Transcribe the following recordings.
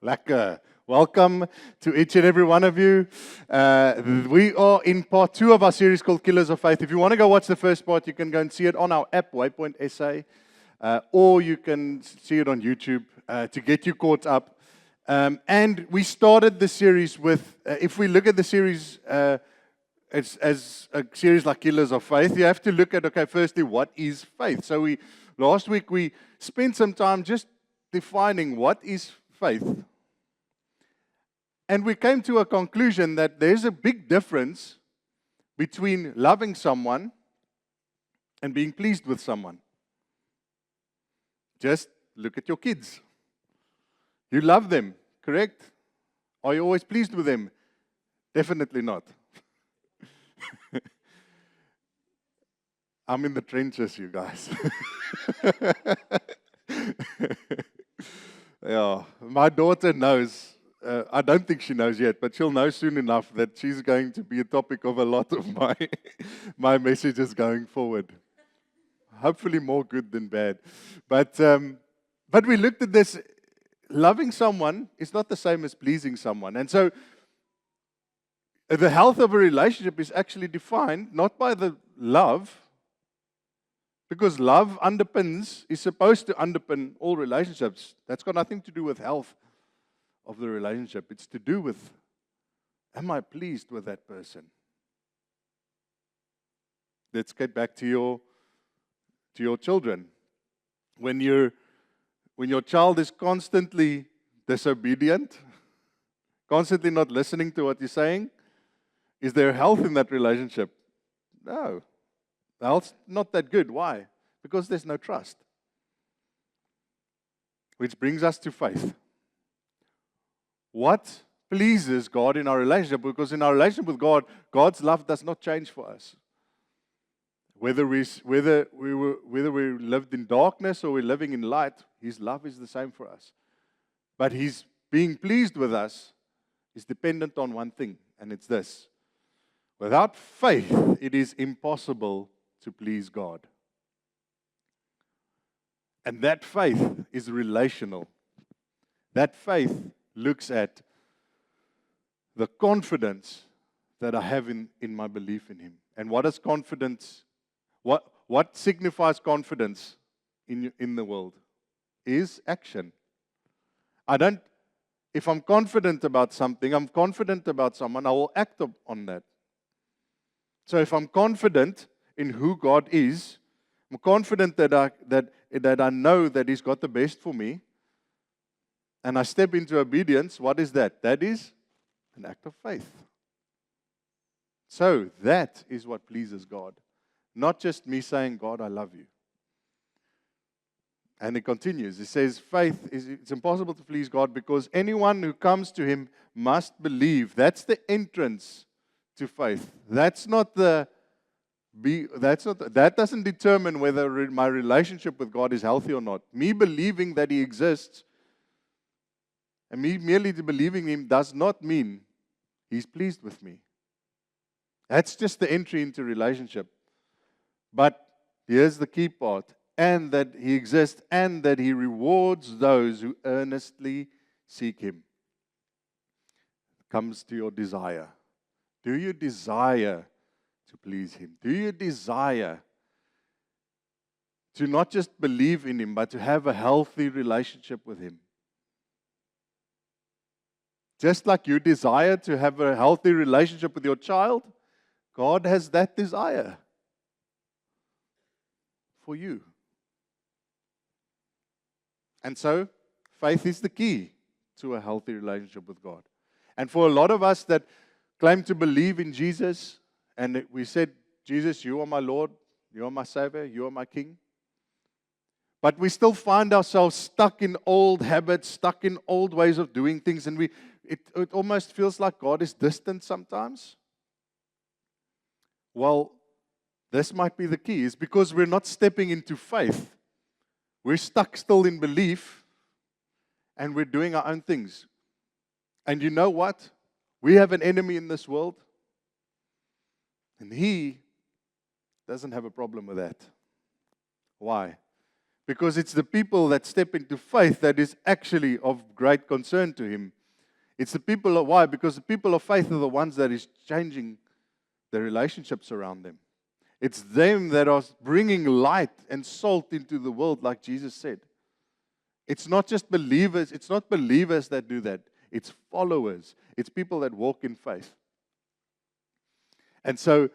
Lekker. Welcome to each and every one of you. We are in part 2 of our series called Killers of Faith. If you want to go watch the first part, you can go and see it on our app, Waypoint SA, or you can see it on YouTube to get you caught up. And we started the series with, if we look at the series as a series like Killers of Faith, you have to look at, okay, firstly, what is faith? So last week we spent some time just defining what is faith. And we came to a conclusion that there's a big difference between loving someone and being pleased with someone. Just look at your kids. You love them, correct? Are you always pleased with them? Definitely not. I'm in the trenches, you guys. Yeah, my daughter knows. I don't think she knows yet, but she'll know soon enough that she's going to be a topic of a lot of my messages going forward. Hopefully more good than bad. But we looked at this. Loving someone is not the same as pleasing someone. And so the health of a relationship is actually defined not by the love, because love is supposed to underpin all relationships. That's got nothing to do with health of the relationship. It's to do with, am I pleased with that person? Let's get back to your children. When your child is constantly disobedient, constantly not listening to what you're saying, is there health in that relationship? No. The health's not that good. Why? Because there's no trust. Which brings us to faith. What pleases God in our relationship? Because in our relationship with God, God's love does not change for us. Whether we lived in darkness or we're living in light, His love is the same for us. But His being pleased with us is dependent on one thing, and it's this. Without faith, it is impossible to please God. And that faith is relational. That faith looks at the confidence that I have in my belief in Him. And what is confidence? What signifies confidence in the world? Is action. If I'm confident about something, I'm confident about someone, I will act on that. So if I'm confident in who God is, I'm confident that I know that He's got the best for me, and I step into obedience, what is that? That is an act of faith. So that is what pleases God. Not just me saying, God, I love you. And it continues. It says, it's impossible to please God because anyone who comes to Him must believe. That's the entrance to faith. That doesn't determine whether my relationship with God is healthy or not. Me believing that He exists and me merely believing Him does not mean He's pleased with me. That's just the entry into relationship. But here's the key part. And that He exists and that He rewards those who earnestly seek Him. Comes to your desire. Do you desire to please Him? Do you desire to not just believe in Him, but to have a healthy relationship with Him? Just like you desire to have a healthy relationship with your child, God has that desire for you. And so, faith is the key to a healthy relationship with God. And for a lot of us that claim to believe in Jesus, and we said, Jesus, you are my Lord, you are my Savior, you are my King. But we still find ourselves stuck in old habits, stuck in old ways of doing things, and it almost feels like God is distant sometimes. Well, this might be the key. It's because we're not stepping into faith. We're stuck still in belief, and we're doing our own things. And you know what? We have an enemy in this world, and he doesn't have a problem with that. Why? Because it's the people that step into faith that is actually of great concern to him. It's the people of why? Because the people of faith are the ones that is changing the relationships around them. It's them that are bringing light and salt into the world, like Jesus said. It's not just believers, it's not believers that do that. It's followers. It's people that walk in faith. And so,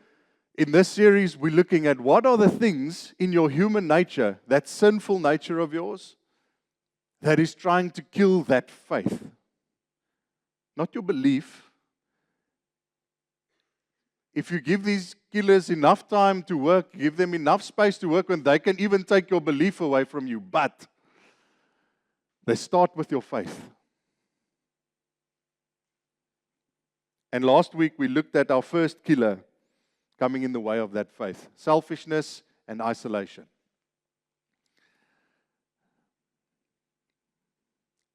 in this series, we're looking at what are the things in your human nature, that sinful nature of yours, that is trying to kill that faith. Not your belief. If you give these killers enough time to work, give them enough space to work, when they can even take your belief away from you. But they start with your faith. And last week we looked at our first killer coming in the way of that faith: selfishness and isolation.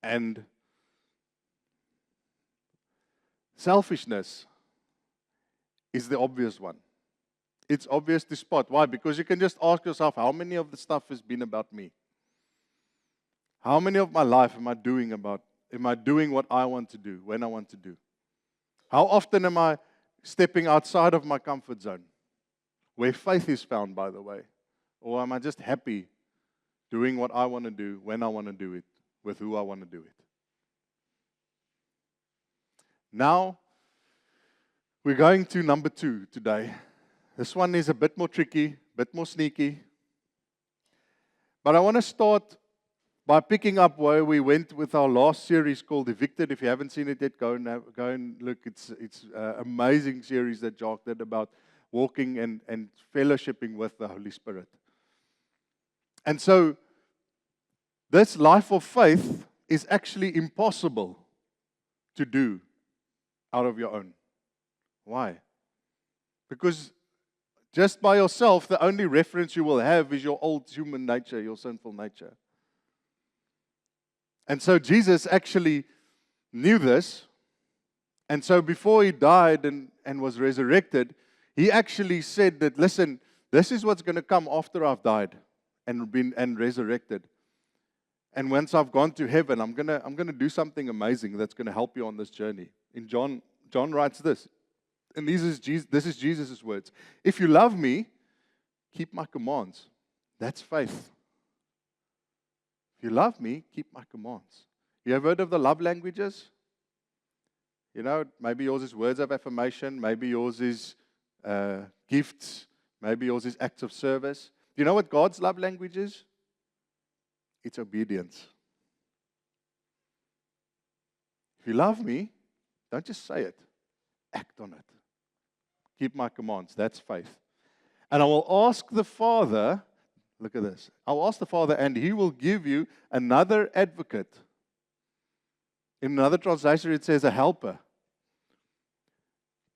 And selfishness is the obvious one. It's obvious to spot. Why? Because you can just ask yourself, how many of the stuff has been about me? How many of my life am I doing what I want to do, when I want to do? How often am I stepping outside of my comfort zone, where faith is found, by the way? Or am I just happy doing what I want to do, when I want to do it, with who I want to do it? Now, we're going to number 2 today. This one is a bit more tricky, a bit more sneaky. But I want to start by picking up where we went with our last series called Evicted. If you haven't seen it yet, go and look. It's an amazing series that Jacques did about walking and fellowshipping with the Holy Spirit. And so, this life of faith is actually impossible to do out of your own. Why? Because just by yourself, the only reference you will have is your old human nature, your sinful nature. And so Jesus actually knew this. And so before he died and was resurrected, he actually said that, listen, this is what's going to come after I've died and resurrected. And once I've gone to heaven, I'm gonna do something amazing that's going to help you on this journey. In John writes this. And this is Jesus' words. If you love me, keep my commands. That's faith. If you love me, keep my commands. You have heard of the love languages? You know, maybe yours is words of affirmation. Maybe yours is gifts. Maybe yours is acts of service. Do you know what God's love language is? It's obedience. If you love me, don't just say it. Act on it. Keep my commands. That's faith. And I will ask the Father, look at this. I'll ask the Father, and He will give you another advocate. In another translation, it says a helper.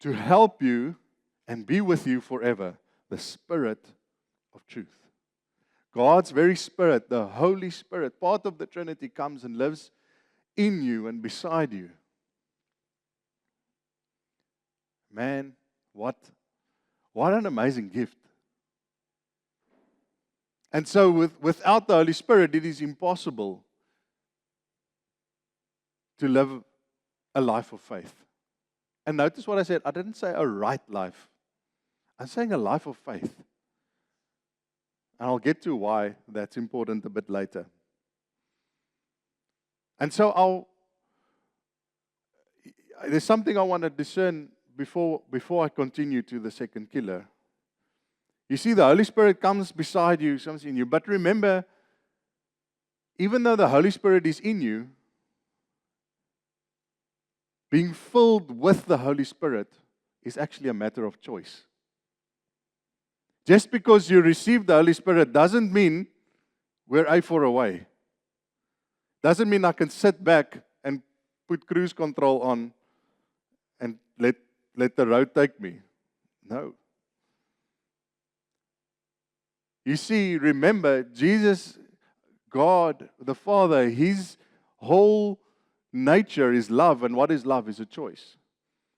To help you and be with you forever. The Spirit of truth. God's very Spirit, the Holy Spirit, part of the Trinity, comes and lives in you and beside you. Man, what an amazing gift. And so without the Holy Spirit, it is impossible to live a life of faith. And notice what I said. I didn't say a right life. I'm saying a life of faith. And I'll get to why that's important a bit later. And so there's something I want to discern before I continue to the second killer. You see, the Holy Spirit comes beside you, comes in you. But remember, even though the Holy Spirit is in you, being filled with the Holy Spirit is actually a matter of choice. Just because you receive the Holy Spirit doesn't mean we're A4 away. Doesn't mean I can sit back and put cruise control on and let the road take me. No. You see, remember, Jesus, God, the Father, His whole nature is love, and what is love is a choice.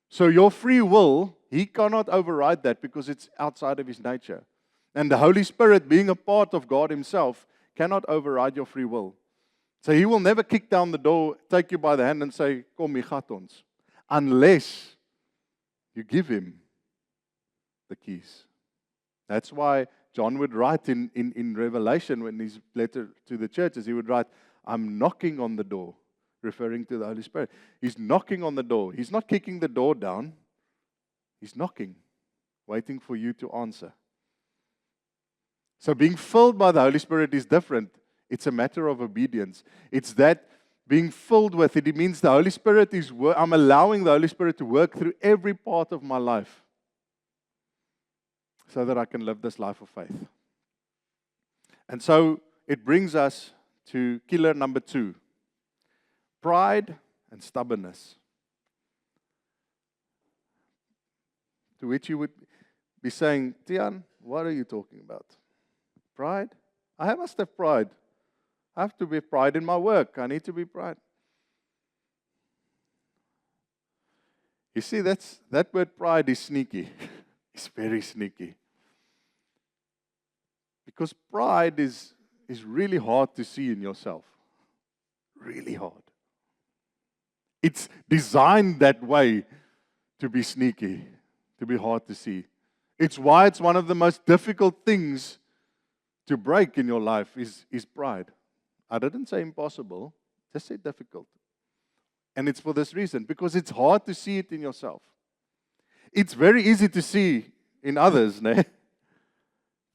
So your free will, He cannot override that because it's outside of His nature. And the Holy Spirit, being a part of God Himself, cannot override your free will. So He will never kick down the door, take you by the hand and say, Kom, hier gaat ons. Unless you give Him the keys. That's why John would write in Revelation, when his letter to the churches, he would write, I'm knocking on the door, referring to the Holy Spirit. He's knocking on the door. He's not kicking the door down. He's knocking, waiting for you to answer. So being filled by the Holy Spirit is different. It's a matter of obedience. It's that being filled with it. It means the Holy Spirit is, I'm allowing the Holy Spirit to work through every part of my life so that I can live this life of faith. And so it brings us to killer number 2. Pride and stubbornness. To which you would be saying, Tian, what are you talking about? Pride? I must have pride. I have to be pride in my work. I need to be pride. You see, that word pride is sneaky. It's very sneaky. Because pride is really hard to see in yourself. Really hard. It's designed that way to be sneaky, to be hard to see. It's why it's one of the most difficult things to break in your life is pride. I didn't say impossible, just say difficult. And it's for this reason, because it's hard to see it in yourself. It's very easy to see in others, né?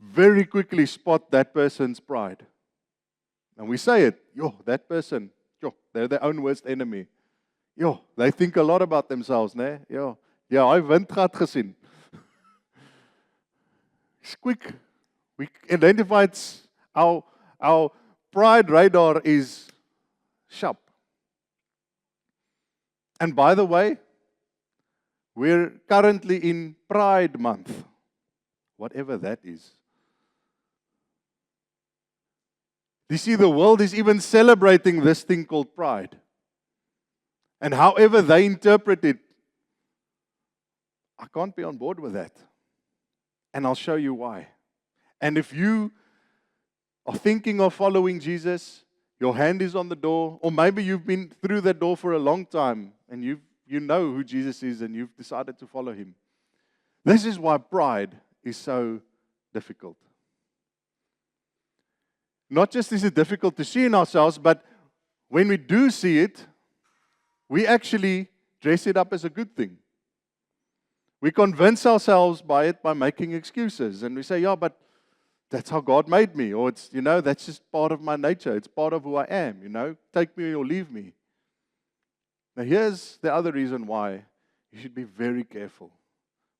Very quickly spot that person's pride. And we say it, that person, they're their own worst enemy. They think a lot about themselves, né? Hy wind gehad gesien. It's quick. We identify our pride radar is sharp. And by the way, we're currently in Pride Month, whatever that is. You see, the world is even celebrating this thing called pride. And however they interpret it, I can't be on board with that. And I'll show you why. And if you are thinking of following Jesus, your hand is on the door, or maybe you've been through that door for a long time, and you know who Jesus is, and you've decided to follow Him. This is why pride is so difficult. Not just is it difficult to see in ourselves, but when we do see it, we actually dress it up as a good thing. We convince ourselves by it by making excuses. And we say, but that's how God made me. Or it's, that's just part of my nature. It's part of who I am, Take me or leave me. Now here's the other reason why you should be very careful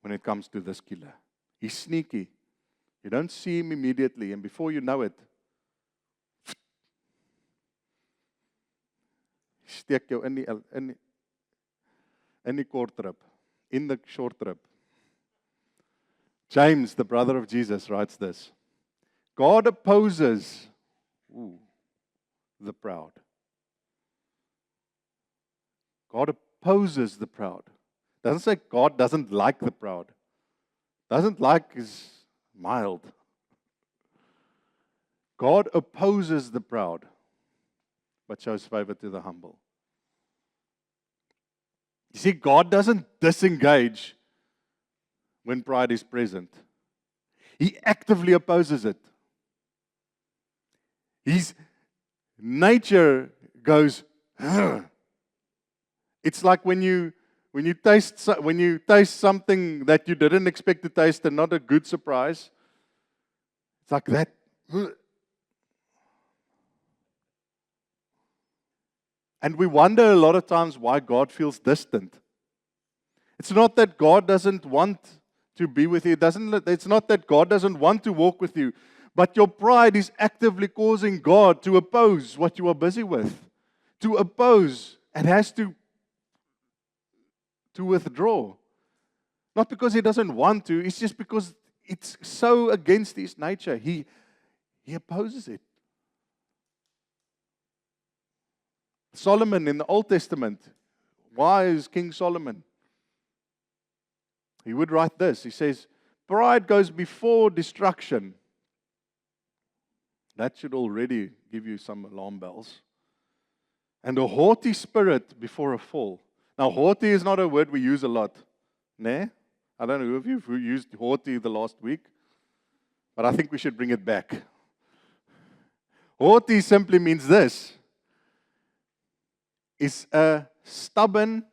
when it comes to this killer. He's sneaky. You don't see him immediately, and before you know it, steek jou in die kort trip, in the short trip. James, the brother of Jesus, writes this. God opposes the proud. God opposes the proud. Doesn't say God doesn't like the proud. Doesn't like is mild. God opposes the proud, but shows favor to the humble. You see, God doesn't disengage when pride is present. He actively opposes it. His nature goes, "Ugh." It's like when you taste something that you didn't expect to taste and not a good surprise. It's like that. Ugh. And we wonder a lot of times why God feels distant. It's not that God doesn't want to be with you. It's not that God doesn't want to walk with you. But your pride is actively causing God to oppose what you are busy with. To oppose and has to withdraw. Not because He doesn't want to. It's just because it's so against His nature. He opposes it. Solomon in the Old Testament, wise King Solomon, he would write this. He says, pride goes before destruction. That should already give you some alarm bells. And a haughty spirit before a fall. Now, haughty is not a word we use a lot. Nah? I don't know who of you who used haughty the last week, but I think we should bring it back. Haughty simply means this. Is a stubborn,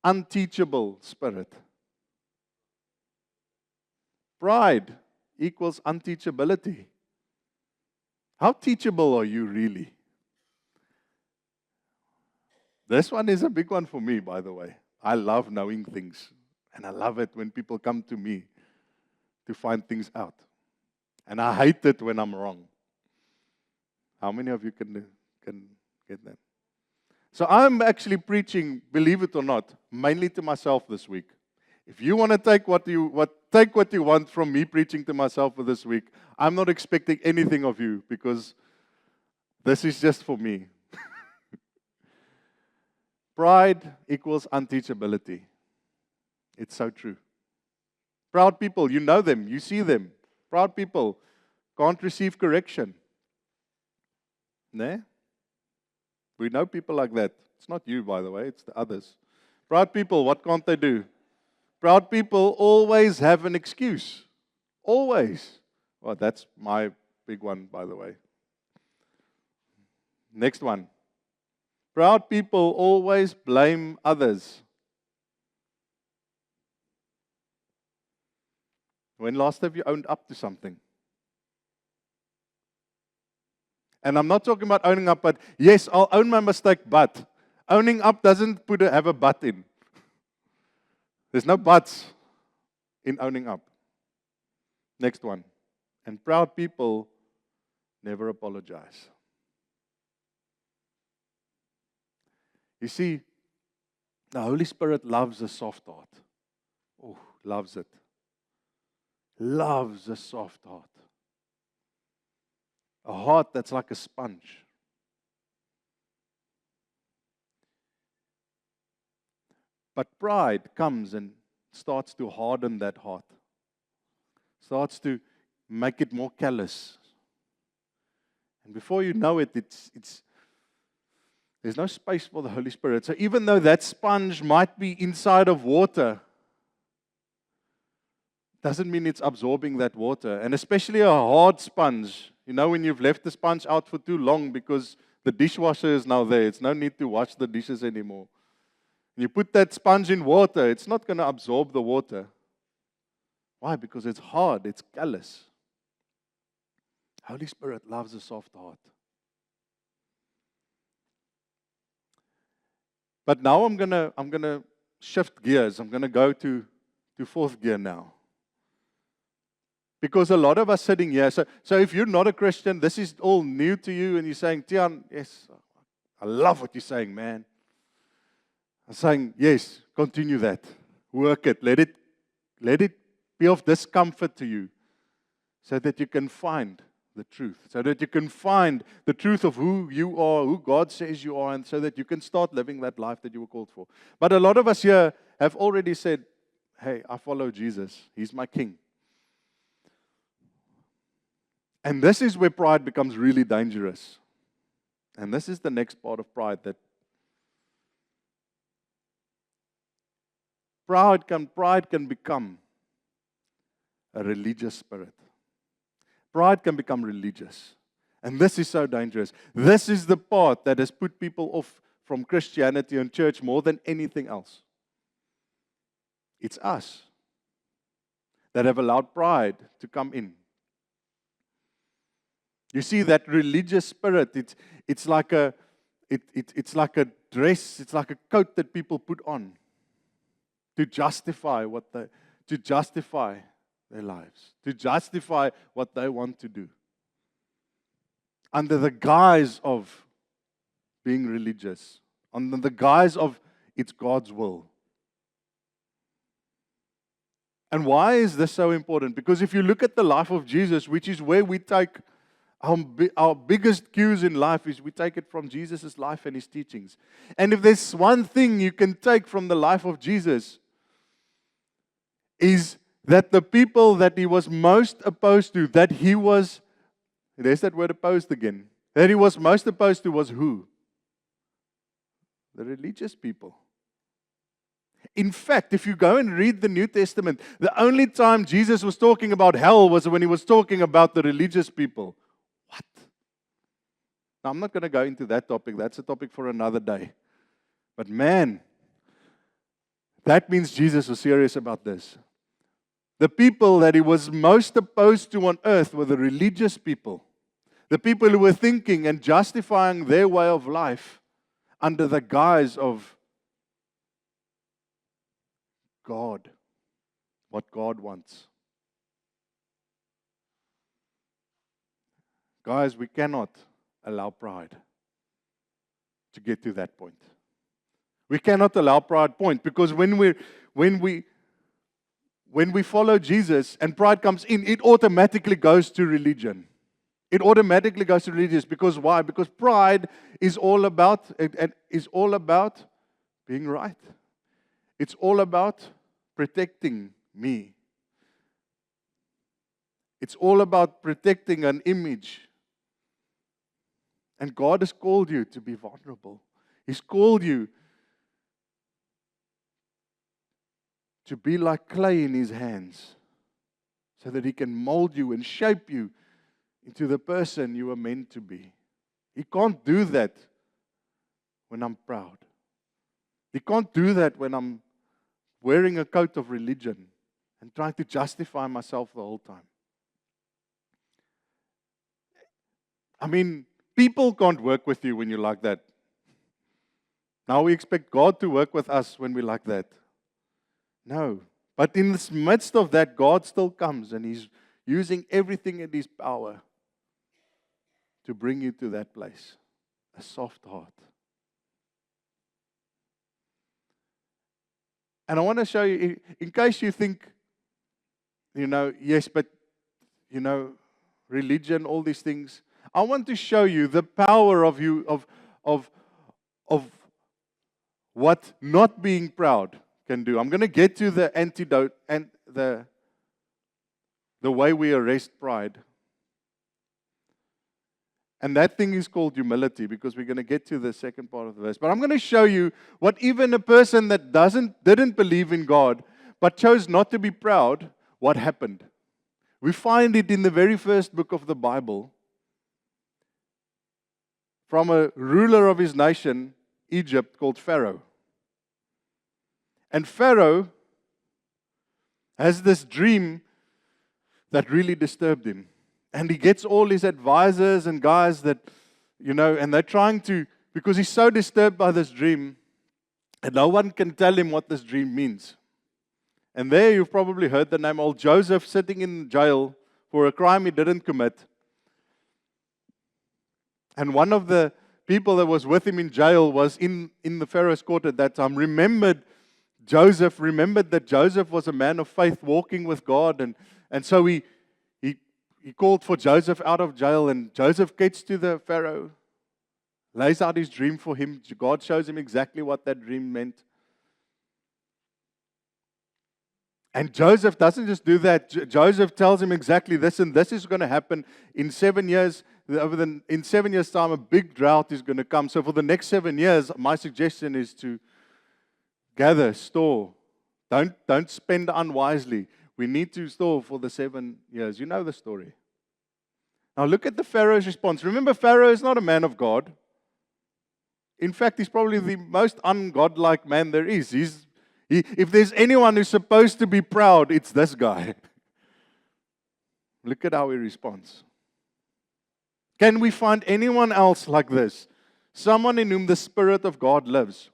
unteachable spirit. Pride equals unteachability. How teachable are you really? This one is a big one for me, by the way. I love knowing things. And I love it when people come to me to find things out. And I hate it when I'm wrong. How many of you can get that? So I'm actually preaching, believe it or not, mainly to myself this week. If you want to take what you want from me preaching to myself for this week, I'm not expecting anything of you because this is just for me. Pride equals unteachability. It's so true. Proud people, you know them, you see them. Proud people can't receive correction. Nah? We know people like that. It's not you, by the way, it's the others. Proud people, what can't they do? Proud people always have an excuse. Always. Well, that's my big one, by the way. Next one. Proud people always blame others. When last have you owned up to something? And I'm not talking about owning up, but yes, I'll own my mistake, but owning up doesn't have a but in. There's no buts in owning up. Next one. And proud people never apologize. You see, the Holy Spirit loves a soft heart. Oh, loves it. Loves a soft heart. A heart that's like a sponge. But pride comes and starts to harden that heart. Starts to make it more callous. And before you know it, there's no space for the Holy Spirit. So even though that sponge might be inside of water, doesn't mean it's absorbing that water. And especially a hard sponge. You know when you've left the sponge out for too long because the dishwasher is now there. It's no need to wash the dishes anymore. You put that sponge in water, it's not going to absorb the water. Why? Because it's hard, it's callous. Holy Spirit loves a soft heart. But now I'm gonna shift gears. I'm gonna go to fourth gear now. Because a lot of us sitting here, so if you're not a Christian, this is all new to you, and you're saying, Tiaan, yes, I love what you're saying, man. I'm saying, yes, continue that. Work it. Let it be of discomfort to you so that you can find the truth. So that you can find the truth of who you are, who God says you are, and so that you can start living that life that you were called for. But a lot of us here have already said, hey, I follow Jesus. He's my king. And this is where pride becomes really dangerous. And this is the next part of pride, that pride can become a religious spirit. Pride can become religious. And this is so dangerous. This is the part that has put people off from Christianity and church more than anything else. It's us that have allowed pride to come in. You see, that religious spirit, it's like a dress, it's like a coat that people put on to justify their lives, to justify what they want to do, under the guise of being religious, under the guise of it's God's will. And why is this so important? Because if you look at the life of Jesus, which is where we take our biggest cues in life, is we take it from Jesus' life and His teachings. And if there's one thing you can take from the life of Jesus, is that the people that He was most opposed to, that He was There's that word opposed again. That he was most opposed to was who? The religious people. In fact, if you go and read the New Testament, the only time Jesus was talking about hell was when he was talking about the religious people. What? Now, I'm not going to go into that topic. That's a topic for another day. But man, that means Jesus was serious about this. The people that he was most opposed to on earth were the religious people. The people who were thinking and justifying their way of life under the guise of God, what God wants. Guys, we cannot allow pride to get to that point. We cannot allow pride point because when we follow Jesus and pride comes in, it automatically goes to religion. It automatically goes to religious because why? Because pride is all about being right. It's all about protecting me. It's all about protecting an image. And God has called you to be vulnerable. He's called you to be like clay in His hands so that He can mold you and shape you into the person you are meant to be. He can't do that when I'm proud. He can't do that when I'm wearing a coat of religion and trying to justify myself the whole time. I mean, people can't work with you when you're like that. Now we expect God to work with us when we're like that. No. But in the midst of that, God still comes and He's using everything in His power to bring you to that place. A soft heart. And I want to show you, in case you think, yes, but, religion, all these things. I want to show you the power of what not being proud can do. I'm going to get to the antidote and the way we arrest pride. And that thing is called humility, because we're going to get to the second part of the verse. But I'm going to show you what even a person that didn't believe in God, but chose not to be proud, what happened. We find it in the very first book of the Bible, from a ruler of his nation, Egypt, called Pharaoh. And Pharaoh has this dream that really disturbed him. And he gets all his advisors and guys that, and they're trying to, because he's so disturbed by this dream, and no one can tell him what this dream means. And there you've probably heard the name old Joseph sitting in jail for a crime he didn't commit. And one of the people that was with him in jail was in the Pharaoh's court at that time, remembered that Joseph was a man of faith walking with God. And so he called for Joseph out of jail, and Joseph gets to the Pharaoh, lays out his dream for him. God shows him exactly what that dream meant. And Joseph doesn't just do that. Joseph tells him exactly this, and this is going to happen in 7 years. In 7 years' time, a big drought is going to come. So for the next 7 years, my suggestion is to gather, store. Don't spend unwisely. We need to store for the 7 years. You know the story. Now look at the Pharaoh's response. Remember, Pharaoh is not a man of God. In fact, he's probably the most ungodlike man there is. If there's anyone who's supposed to be proud, it's this guy. Look at how he responds. Can we find anyone else like this? Someone in whom the Spirit of God lives.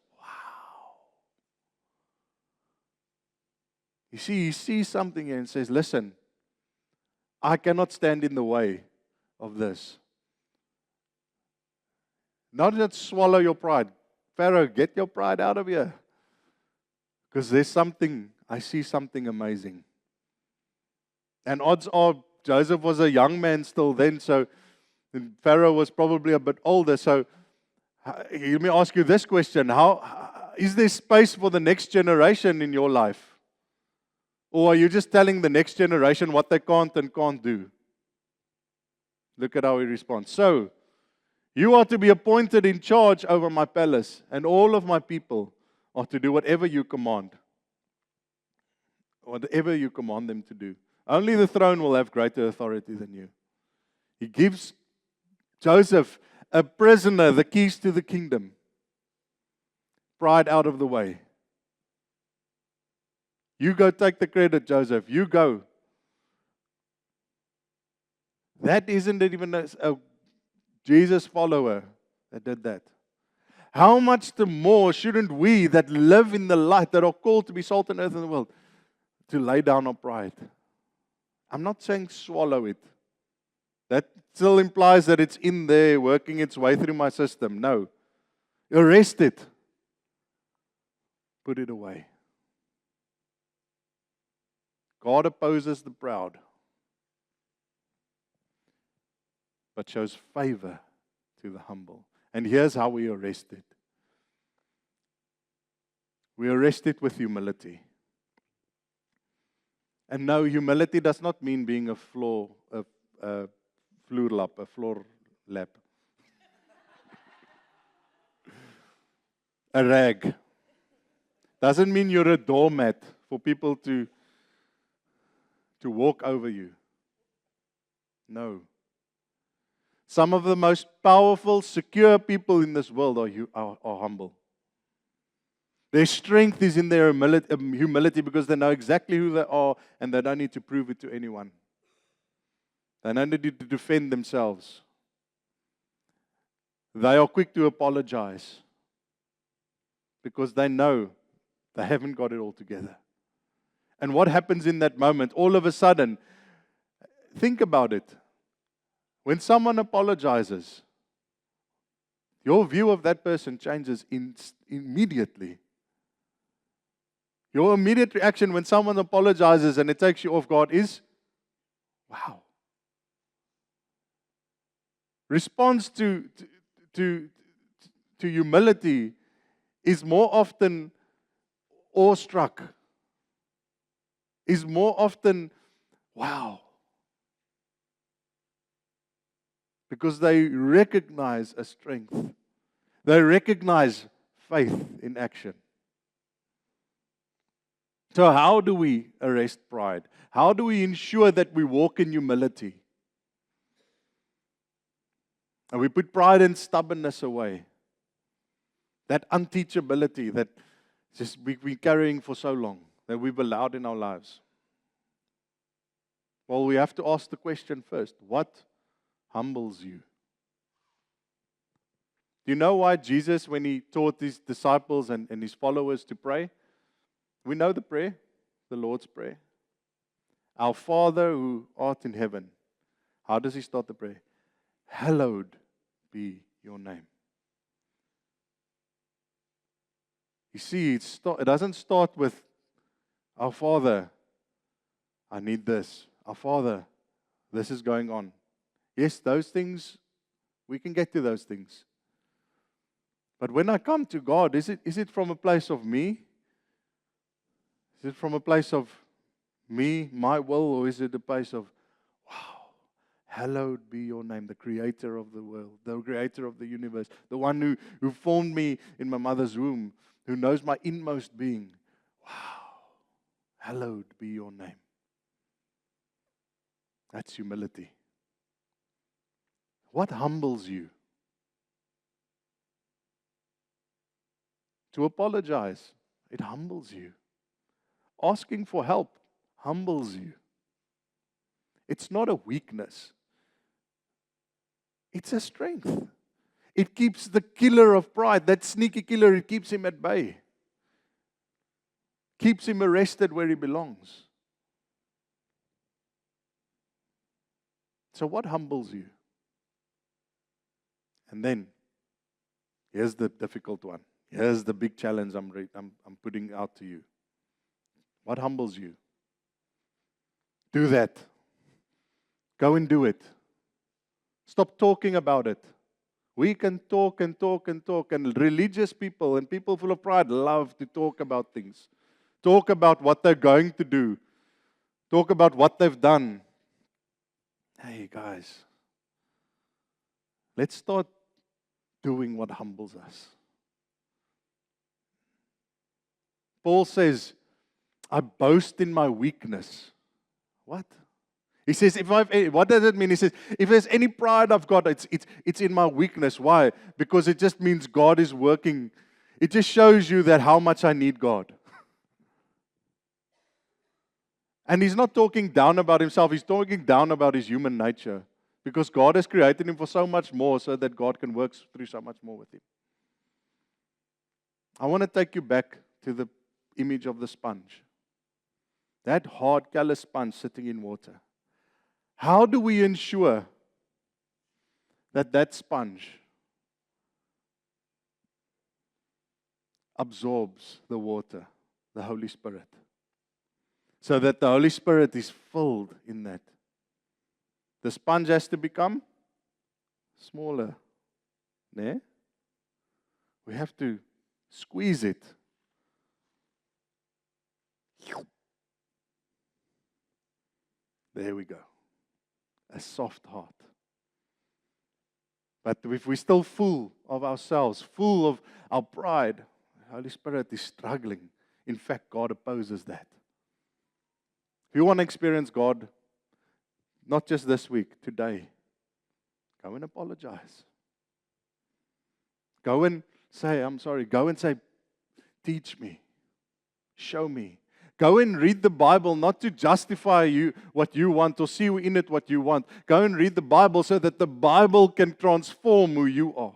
You see, he sees something here and says, listen, I cannot stand in the way of this. Not just swallow your pride. Pharaoh, get your pride out of here. Because I see something amazing. And odds are, Joseph was a young man still then, so Pharaoh was probably a bit older. So let me ask you this question. How is there space for the next generation in your life? Or are you just telling the next generation what they can't and can't do? Look at how he responds. So, you are to be appointed in charge over my palace, and all of my people are to do whatever you command. Whatever you command them to do. Only the throne will have greater authority than you. He gives Joseph, a prisoner, the keys to the kingdom. Pride out of the way. You go take the credit, Joseph. You go. That isn't even a Jesus follower that did that. How much the more shouldn't we that live in the light, that are called to be salt and earth in the world, to lay down our pride? I'm not saying swallow it. That still implies that it's in there working its way through my system. No. Arrest it. Put it away. God opposes the proud, but shows favor to the humble. And here's how we arrest it. We arrest it with humility. And no, humility does not mean being a floor lap. A rag. Doesn't mean you're a doormat for people to walk over you. No. Some of the most powerful, secure people in this world are humble. Their strength is in their humility because they know exactly who they are and they don't need to prove it to anyone. They don't need to defend themselves. They are quick to apologize because they know they haven't got it all together. And what happens in that moment? All of a sudden, think about it. When someone apologizes, your view of that person changes immediately. Your immediate reaction when someone apologizes and it takes you off guard is, wow. Response to humility is more often awestruck, is more often, wow. Because they recognize a strength. They recognize faith in action. So how do we arrest pride? How do we ensure that we walk in humility? And we put pride and stubbornness away. That unteachability that just we've been carrying for so long, that we've allowed in our lives. Well, we have to ask the question first, what humbles you? Do you know why Jesus, when he taught his disciples and his followers to pray? We know the prayer, the Lord's Prayer. Our Father who art in heaven. How does he start the prayer? Hallowed be your name. You see, it doesn't start with, our Father, I need this. Our Father, this is going on. Yes, those things, we can get to those things. But when I come to God, is it from a place of me? Is it from a place of me, my will, or is it a place of, wow, hallowed be your name, the creator of the world, the creator of the universe, the one who formed me in my mother's womb, who knows my inmost being. Wow, hallowed be your name. That's humility. What humbles you? To apologize, it humbles you. Asking for help humbles you. It's not a weakness. It's a strength. It keeps the killer of pride, that sneaky killer, it keeps him at bay. Keeps him arrested where he belongs. So what humbles you? And then, here's the difficult one. Here's the big challenge I'm putting out to you. What humbles you? Do that. Go and do it. Stop talking about it. We can talk and talk and talk, and religious people and people full of pride love to talk about things. Talk about what they're going to do. Talk about what they've done. Hey guys, Let's start doing what humbles us. Paul says, I boast in my weakness. What? He says, what does it mean? He says, if there's any pride I've got, it's in my weakness. Why? Because it just means God is working. It just shows you that how much I need God. And he's not talking down about himself. He's talking down about his human nature. Because God has created him for so much more so that God can work through so much more with him. I want to take you back to the image of the sponge. That hard, callous sponge sitting in water. How do we ensure that that sponge absorbs the water, the Holy Spirit? So that the Holy Spirit is filled in that. The sponge has to become smaller. Ne? We have to squeeze it. There we go. A soft heart. But if we're still full of ourselves, full of our pride, the Holy Spirit is struggling. In fact, God opposes that. If you want to experience God, not just this week, today, go and apologize. Go and say, I'm sorry. Go and say, teach me. Show me. Go and read the Bible, not to justify you what you want or see in it what you want. Go and read the Bible so that the Bible can transform who you are.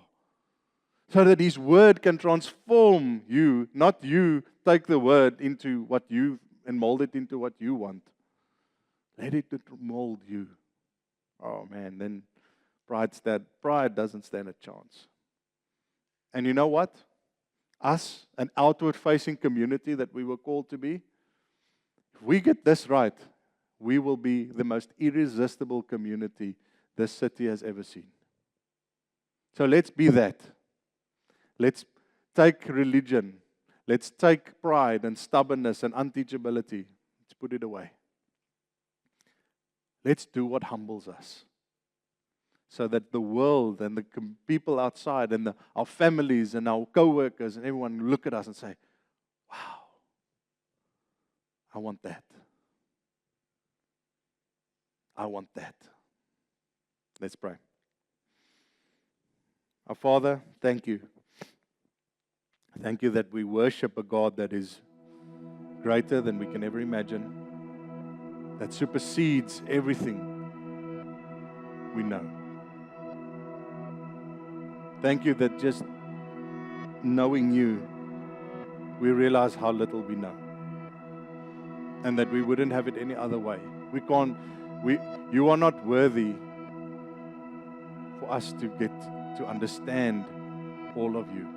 So that His Word can transform you, not you take the Word into what you and mold it into what you want. Let it mold you. Oh man, then pride doesn't stand a chance. And you know what? Us, an outward-facing community that we were called to be, if we get this right, we will be the most irresistible community this city has ever seen. So let's be that. Let's take religion. Let's take pride and stubbornness and unteachability. Let's put it away. Let's do what humbles us. So that the world and the people outside and our families and our co-workers and everyone look at us and say, wow, I want that. I want that. Let's pray. Our Father, thank you. Thank you that we worship a God that is greater than we can ever imagine, that supersedes everything we know. Thank you that just knowing you, we realize how little we know. And that we wouldn't have it any other way. You are not worthy for us to get to understand all of you.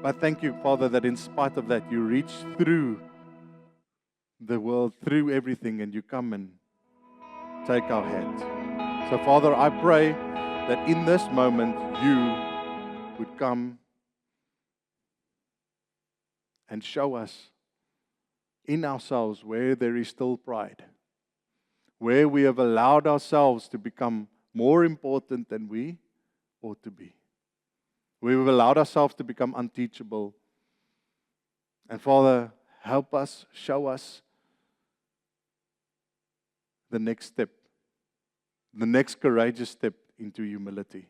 But thank you, Father, that in spite of that, you reach through the world, through everything, and you come and take our hand. So, Father, I pray that in this moment, you would come and show us in ourselves where there is still pride, where we have allowed ourselves to become more important than we ought to be. We have allowed ourselves to become unteachable. And Father, help us, show us the next step, the next courageous step into humility.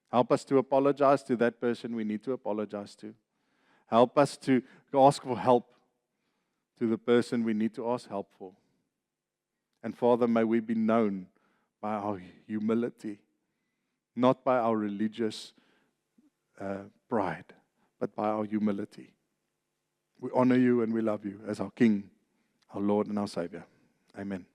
Help us to apologize to that person we need to apologize to. Help us to ask for help to the person we need to ask help for. And Father, may we be known by our humility, not by our religious pride, but by our humility. We honor you and we love you as our King, our Lord and our Savior. Amen.